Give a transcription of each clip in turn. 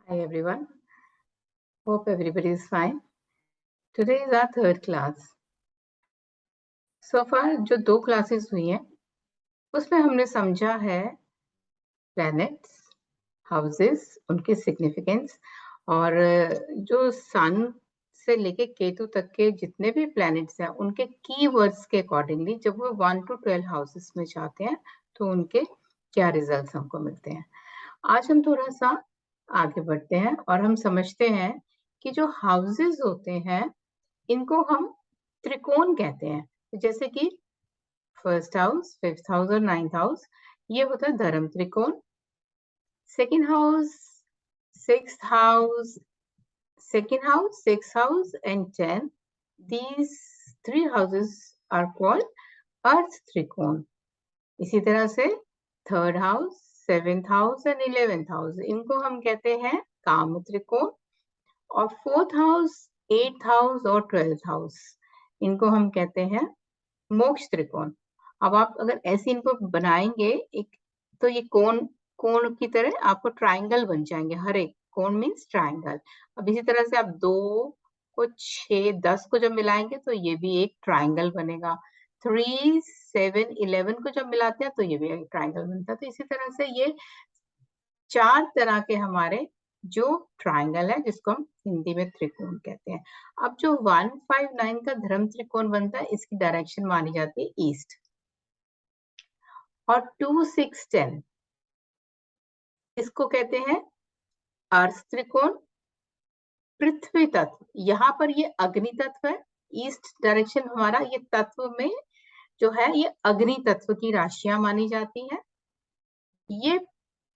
Hi everyone. Hope everybody is fine. Today is our third class. So far जो 2 classes हुई हैं उसमें हमने समझा है प्लैनेट्स, हाउसेस, उनके सिग्निफिकेंस और जो सन से लेके केतु तक के जितने भी प्लैनेट्स हैं उनके कीवर्ड्स के अकॉर्डिंगली जब वो 1 to 12 हाउसेस में जाते हैं तो उनके क्या रिजल्ट्स हमको मिलते हैं। आज हम थोड़ा सा आगे बढ़ते हैं और हम समझते हैं कि जो हाउसेस होते हैं इनको हम त्रिकोण कहते हैं। जैसे कि फर्स्ट हाउस, फिफ्थ हाउस और नाइन्थ हाउस ये होता है धर्म त्रिकोण। Second house, sixth house, sixth house and 10, these three houses are called अर्थ त्रिकोण। इसी तरह से third house, seventh house and 11th house इनको हम कहते हैं काम त्रिकोण। और फोर्थ हाउस, एट्थ हाउस और 12th हाउस इनको हम कहते हैं मोक्ष त्रिकोण। अब आप अगर ऐसे इनको बनाएंगे एक तो ये कोण कोण की तरह आपको ट्राइंगल बन जाएंगे। हर एक कोण मीन्स ट्राइंगल। अब इसी तरह से आप 2 को 6, 10 को जब मिलाएंगे तो ये भी एक ट्राइंगल बनेगा। 3, 7, 11 को जब मिलाते हैं तो ये भी एक ट्राइंगल बनता है। तो इसी तरह से ये 4 तरह के हमारे जो ट्राइंगल है जिसको हम हिंदी में त्रिकोण कहते हैं। अब जो 159 का धर्म त्रिकोण बनता है इसकी डायरेक्शन मानी जाती है ईस्ट। और 2, 6, 10 इसको कहते हैं अर्थ त्रिकोण। पृथ्वी तत्व, यहाँ पर ये अग्नि तत्व है। ईस्ट डायरेक्शन हमारा ये तत्व में जो है ये अग्नि तत्व की राशियां मानी जाती है। ये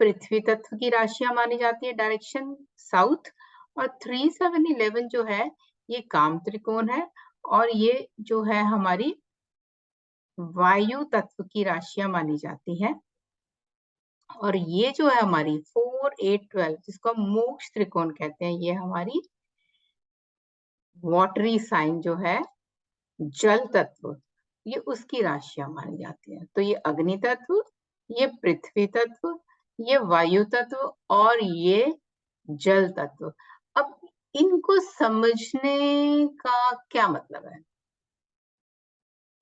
पृथ्वी तत्व की राशियां मानी जाती है डायरेक्शन साउथ। और 3, 7, 11 जो है ये काम त्रिकोण है। और ये जो है हमारी वायु तत्व की राशियां मानी जाती है। और ये जो है हमारी 4, 8, 12 जिसको हम मोक्ष त्रिकोण कहते हैं ये हमारी वाटरी साइन जो है जल तत्व ये उसकी राशियां मानी जाती है। तो ये अग्नि तत्व, ये पृथ्वी तत्व, ये वायु तत्व और ये जल तत्व। अब इनको समझने का क्या मतलब है?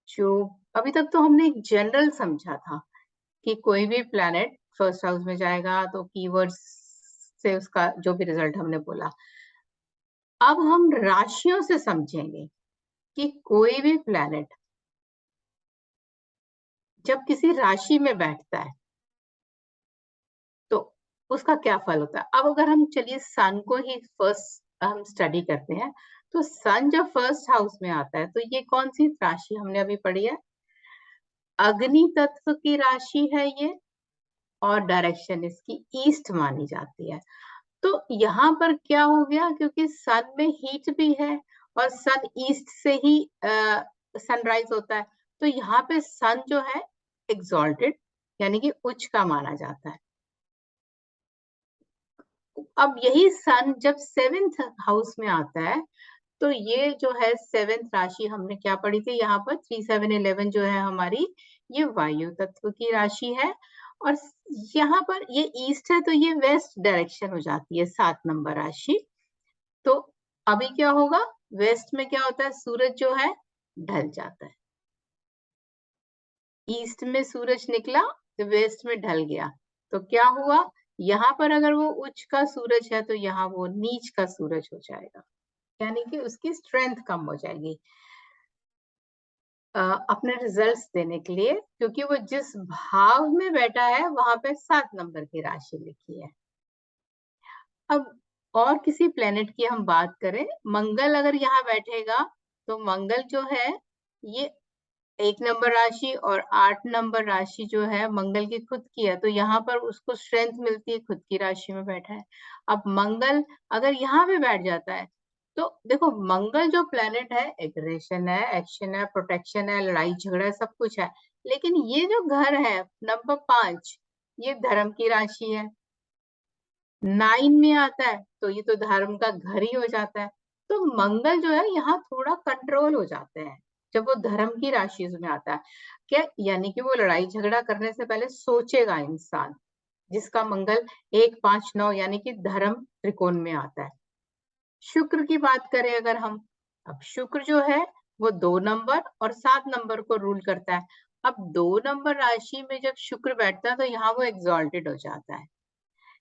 जो अभी तक तो हमने एक जनरल समझा था कि कोई भी प्लैनेट फर्स्ट हाउस में जाएगा तो कीवर्ड्स से उसका जो भी रिजल्ट हमने बोला। अब हम राशियों से समझेंगे कि कोई भी प्लैनेट जब किसी राशि में बैठता है तो उसका क्या फल होता है। अब अगर हम चलिए सन को ही फर्स्ट हम स्टडी करते हैं तो सन जब फर्स्ट हाउस में आता है तो ये कौन सी राशि हमने अभी पढ़ी है? अग्नि तत्व की राशि है ये। और डायरेक्शन इसकी ईस्ट मानी जाती है। तो यहाँ पर क्या हो गया, क्योंकि सन में हीट भी है और सन ईस्ट से ही सनराइज होता है तो यहाँ पे सन जो है एक्सॉल्टेड यानी कि उच्च का माना जाता है। अब यही सन जब 7th हाउस में आता है तो ये जो है 7th राशि हमने क्या पढ़ी थी यहाँ पर 3, 7, 11 जो है हमारी ये वायु तत्व की राशि है। और यहाँ पर ये ईस्ट है तो ये वेस्ट डायरेक्शन हो जाती है 7 नंबर राशि। तो अभी क्या होगा, वेस्ट में क्या होता है, सूरज जो है ढल जाता है। ईस्ट में सूरज निकला तो वेस्ट में ढल गया तो क्या हुआ, यहाँ पर अगर वो उच्च का सूरज है तो यहाँ वो नीच का सूरज हो जाएगा यानी कि उसकी स्ट्रेंथ कम हो जाएगी अपने रिजल्ट्स देने के लिए, क्योंकि वो जिस भाव में बैठा है वहां पे 7 नंबर की राशि लिखी है। अब और किसी प्लेनेट की हम बात करें, मंगल अगर यहाँ बैठेगा तो मंगल जो है ये 1 नंबर राशि और 8 नंबर राशि जो है मंगल की खुद की है तो यहाँ पर उसको स्ट्रेंथ मिलती है, खुद की राशि में बैठा है। अब मंगल अगर यहाँ पे बैठ जाता है तो देखो मंगल जो प्लेनेट है एग्रेशन है, एक्शन है, प्रोटेक्शन है, लड़ाई झगड़ा है, सब कुछ है। लेकिन ये जो घर है नंबर 5 ये धर्म की राशि है। 9 में आता है तो ये तो धर्म का घर ही हो जाता है। तो मंगल जो है यहाँ थोड़ा कंट्रोल हो जाते हैं जब वो धर्म की राशि में आता है। क्या यानी कि वो लड़ाई झगड़ा करने से पहले सोचेगा इंसान जिसका मंगल 1, 5, 9 यानी कि धर्म त्रिकोण में आता है। शुक्र की बात करें अगर हम, अब शुक्र जो है वो 2 नंबर और 7 नंबर को रूल करता है। अब 2 नंबर राशि में जब शुक्र बैठता है तो यहाँ वो एग्जॉल्टेड हो जाता है।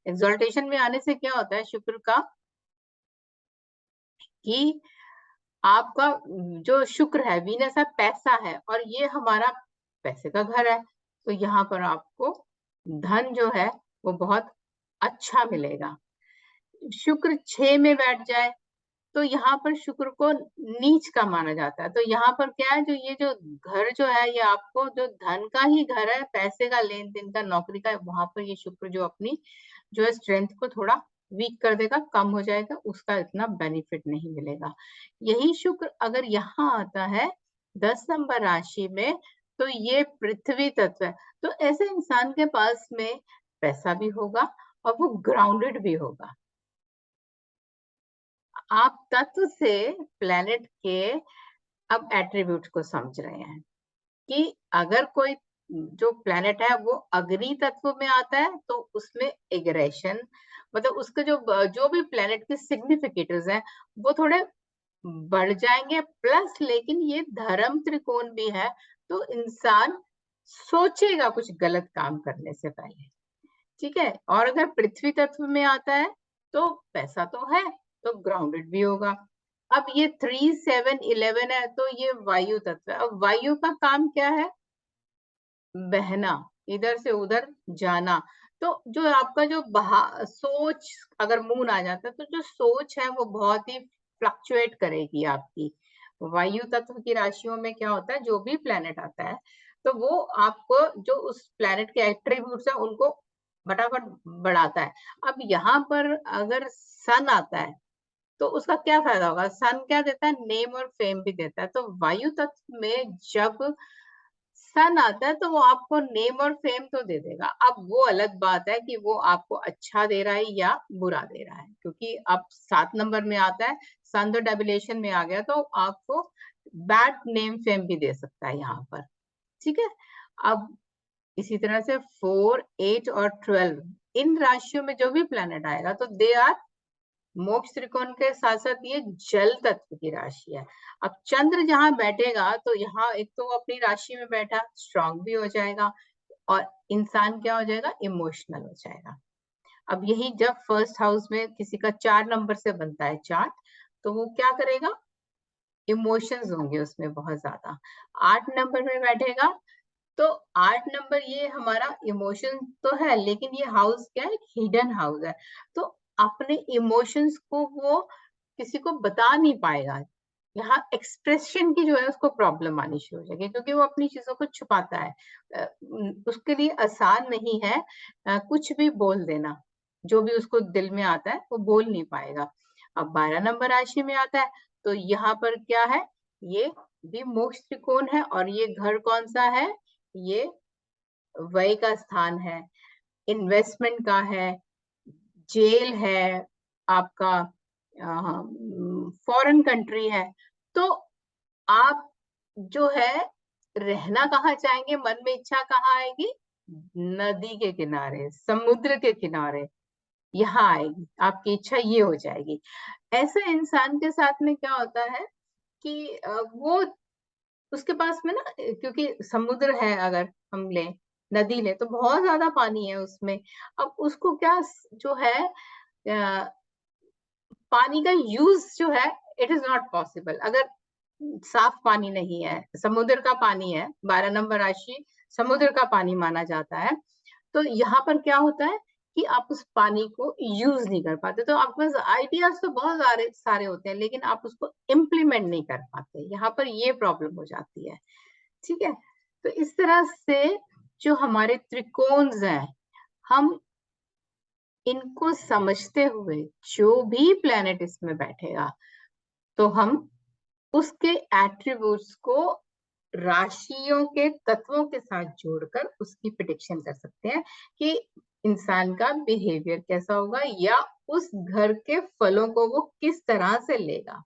एग्जॉल्टेशन में आने से क्या होता है शुक्र का, कि आपका जो शुक्र है, वीनस है, पैसा है और ये हमारा पैसे का घर है, तो यहाँ पर आपको धन जो है वो बहुत अच्छा मिलेगा। शुक्र 6 में बैठ जाए तो यहाँ पर शुक्र को नीच का माना जाता है। तो यहाँ पर क्या है, जो ये जो घर जो है ये आपको जो धन का ही घर है, पैसे का, लेन देन का, नौकरी का, वहां पर ये शुक्र जो अपनी जो है स्ट्रेंथ को थोड़ा वीक कर देगा, कम हो जाएगा, उसका इतना बेनिफिट नहीं मिलेगा। यही शुक्र अगर यहाँ आता है 10 नंबर राशि में तो ये पृथ्वी तत्व है। तो ऐसे इंसान के पास में पैसा भी होगा और वो ग्राउंडेड भी होगा। आप तत्व से प्लेनेट के अब एट्रीब्यूट को समझ रहे हैं कि अगर कोई जो प्लेनेट है वो अग्नि तत्व में आता है तो उसमें एग्रेशन, मतलब उसके जो भी प्लेनेट के सिग्निफिकेटर्स हैं वो थोड़े बढ़ जाएंगे। प्लस लेकिन ये धर्म त्रिकोण भी है तो इंसान सोचेगा कुछ गलत काम करने से पहले, ठीक है। और अगर पृथ्वी तत्व में आता है तो पैसा तो है तो ग्राउंडेड भी होगा। अब ये 3, 7, 11 है तो ये वायु तत्व है। अब वायु का काम क्या है, बहना, इधर से उधर जाना। तो जो आपका जो सोच, अगर मून आ जाता है तो जो सोच है वो बहुत ही फ्लक्चुएट करेगी आपकी। वायु तत्व की राशियों में क्या होता है, जो भी प्लेनेट आता है तो वो आपको जो उस प्लेनेट के एट्रीब्यूट्स है उनको फटाफट बढ़ाता है। अब यहाँ पर अगर सन आता है तो उसका क्या फायदा होगा, सन क्या देता है, नेम और फेम भी देता है। तो वायु तत्व में जब सन आता है तो वो आपको नेम और फेम तो दे देगा। अब वो अलग बात है कि वो आपको अच्छा दे रहा है या बुरा दे रहा है, क्योंकि अब 7 नंबर में आता है, सन तो डेबिलेशन में आ गया तो आपको बैड नेम फेम भी दे सकता है यहाँ पर, ठीक है। अब इसी तरह से 4, 8 और 12 इन राशियों में जो भी प्लेनेट आएगा तो दे आर मोक्ष त्रिकोण के साथ साथ ये जल तत्व की राशि है। अब चंद्र जहां बैठेगा तो यहाँ एक तो अपनी राशि में बैठा, स्ट्रांग भी हो जाएगा और इंसान क्या हो जाएगा, इमोशनल हो जाएगा। अब यही जब फर्स्ट हाउस में किसी का 4 नंबर से बनता है चार्ट तो वो क्या करेगा, इमोशंस होंगे उसमें बहुत ज्यादा। 8 नंबर में बैठेगा तो 8 नंबर ये हमारा इमोशन तो है, लेकिन ये हाउस क्या है, हिडन हाउस है। तो अपने इमोशंस को वो किसी को बता नहीं पाएगा। यहाँ एक्सप्रेशन की जो है उसको प्रॉब्लम आनी शुरू हो जाएगी, क्योंकि वो अपनी चीजों को छुपाता है। उसके लिए आसान नहीं है कुछ भी बोल देना, जो भी उसको दिल में आता है वो बोल नहीं पाएगा। अब 12 नंबर राशि में आता है तो यहाँ पर क्या है, ये भी मोक्ष त्रिकोण है और ये घर कौन सा है, ये व्यय का स्थान है, इन्वेस्टमेंट का है, जेल है, आपका फॉरेन कंट्री है। तो आप जो है रहना कहाँ चाहेंगे, मन में इच्छा कहाँ आएगी, नदी के किनारे, समुद्र के किनारे, यहाँ आएगी आपकी इच्छा, ये हो जाएगी। ऐसे इंसान के साथ में क्या होता है कि वो उसके पास में ना, क्योंकि समुद्र है, अगर हम ले नदी ले तो बहुत ज्यादा पानी है उसमें। अब उसको क्या जो है पानी का यूज जो है इट इज नॉट पॉसिबल अगर साफ पानी नहीं है। समुद्र का पानी है, 12 नंबर राशि समुद्र का पानी माना जाता है। तो यहाँ पर क्या होता है कि आप उस पानी को यूज नहीं कर पाते। तो आपके पास आइडियाज तो बहुत सारे सारे होते हैं लेकिन आप उसको इम्प्लीमेंट नहीं कर पाते, यहाँ पर ये प्रॉब्लम हो जाती है, ठीक है। तो इस तरह से जो हमारे त्रिकोण हैं, हम इनको समझते हुए जो भी प्लेनेट इसमें बैठेगा तो हम उसके एट्रीब्यूट्स को राशियों के तत्वों के साथ जोड़कर उसकी प्रिडिक्शन कर सकते हैं कि इंसान का बिहेवियर कैसा होगा या उस घर के फलों को वो किस तरह से लेगा।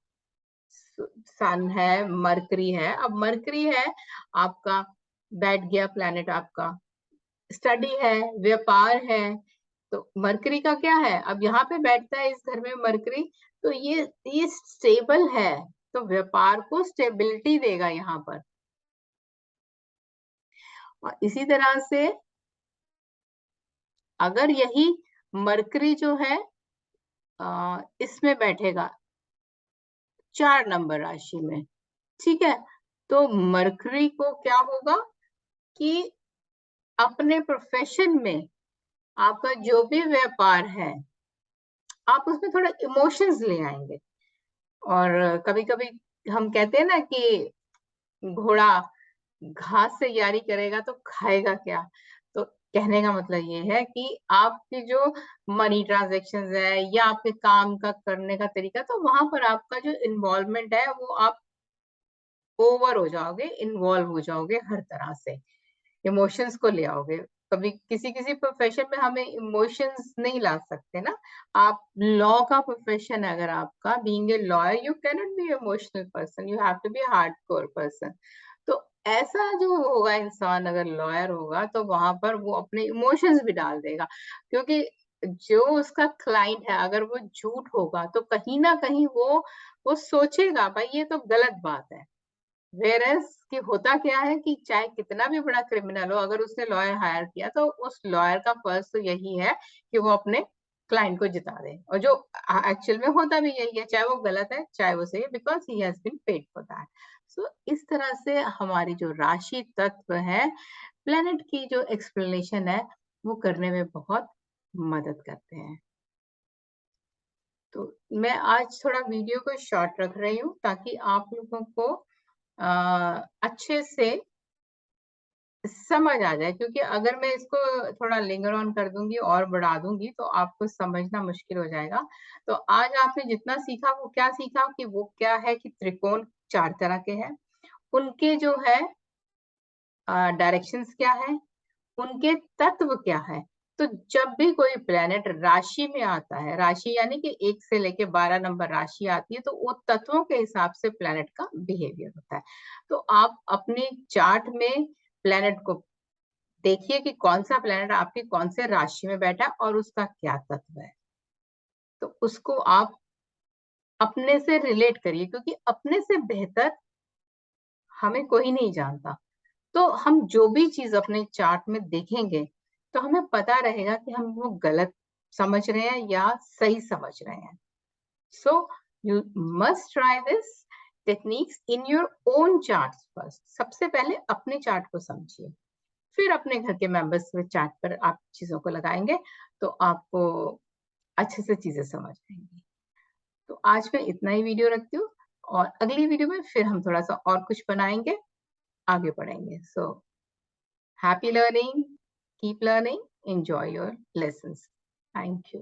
सन है, मरकरी है, अब मरकरी है आपका बैठ गया प्लेनेट, आपका स्टडी है, व्यापार है, तो मरकरी का क्या है, अब यहाँ पे बैठता है इस घर में मरकरी, तो ये स्टेबल है, तो व्यापार को स्टेबिलिटी देगा यहाँ पर। और इसी तरह से अगर यही मरकरी जो है इसमें बैठेगा 4 नंबर राशि में, ठीक है, तो मरकरी को क्या होगा कि अपने प्रोफेशन में आपका जो भी व्यापार है, आप उसमें थोड़ा इमोशंस ले आएंगे। और कभी-कभी हम कहते हैं ना कि घोड़ा घास से यारी करेगा तो खाएगा क्या? तो कहने का मतलब ये है कि आपके जो मनी ट्रांज़ैक्शंस है या आपके काम का करने का तरीका, तो वहाँ पर आपका जो इन्वॉल्वमेंट है वो आप ओवर हो जाओगे, इन्वॉल्व हो जाओगे हर तरह से। इमोशंस को ले आओगे। कभी किसी-किसी प्रोफ़ेशन में हमें इमोशंस नहीं ला सकते ना। आप लॉ का प्रोफ़ेशन है अगर आपका, being a lawyer you can not be emotional person, you have to be a hardcore person. तो ऐसा जो होगा इंसान अगर लॉयर होगा तो वहाँ पर वो अपने इमोशंस भी डाल देगा। क्योंकि जो उसका क्लाइंट है अगर वो झूठ होगा तो कहीं न कहीं वो सोचेगा भाई ये तो गलत बात है। व्हेयरएज़ कि होता क्या है कि चाहे कितना भी बड़ा क्रिमिनल हो, अगर उसने लॉयर हायर किया तो उस लॉयर का फ़र्ज़ तो यही है कि वो अपने क्लाइंट को जिता दे, और जो एक्चुअल में होता भी यही है, चाहे वो गलत है, चाहे वो सही है, because he has been paid for that. So इस तरह से हमारी जो राशि तत्व है, प्लैनेट की जो एक्सप्लेनेशन है, वो करने में बहुत मदद करते हैं। तो मैं आज थोड़ा वीडियो को शॉर्ट रख रही हूँ ताकि आप लोगों को अच्छे से समझ आ जाए, क्योंकि अगर मैं इसको थोड़ा लिंगर ऑन कर दूँगी और बढ़ा दूँगी तो आपको समझना मुश्किल हो जाएगा। तो आज आपने जितना सीखा वो क्या सीखा कि वो क्या है कि त्रिकोण 4 तरह के हैं। उनके जो है डायरेक्शंस क्या हैं, उनके तत्व क्या हैं। तो जब भी कोई प्लैनेट राशि में आता है, राशि यानी कि 1 से लेके 12 नंबर राशि आती है, तो वो तत्वों के हिसाब से प्लैनेट का बिहेवियर होता है। तो आप अपने चार्ट में प्लैनेट को देखिए कि कौन-सा प्लैनेट आपकी कौन से राशि में बैठा है और उसका क्या तत्व है। तो उसको आप अपने से रिलेट करिए, क्योंकि अपने से बेहतर हमें कोई नहीं जानता। तो हम जो भी चीज़ अपने चार्ट में देखेंगे, तो हमें पता रहेगा कि हम वो गलत समझ रहे हैं या सही समझ रहे हैं। So you must try this techniques in your own charts first. सबसे पहले अपने चार्ट को समझिए, फिर अपने घर के मेंबर्स के चार्ट पर आप चीज़ों को लगाएँगे, तो आपको अच्छे से चीज़ें समझ आएँगी। तो आज मैं इतना ही वीडियो रखती हूँ, और अगली वीडियो में फिर हम थोड़ा-सा और कुछ बनाएँगे, आगे बढ़ेंगे। So happy learning, keep learning, enjoy your lessons. Thank you.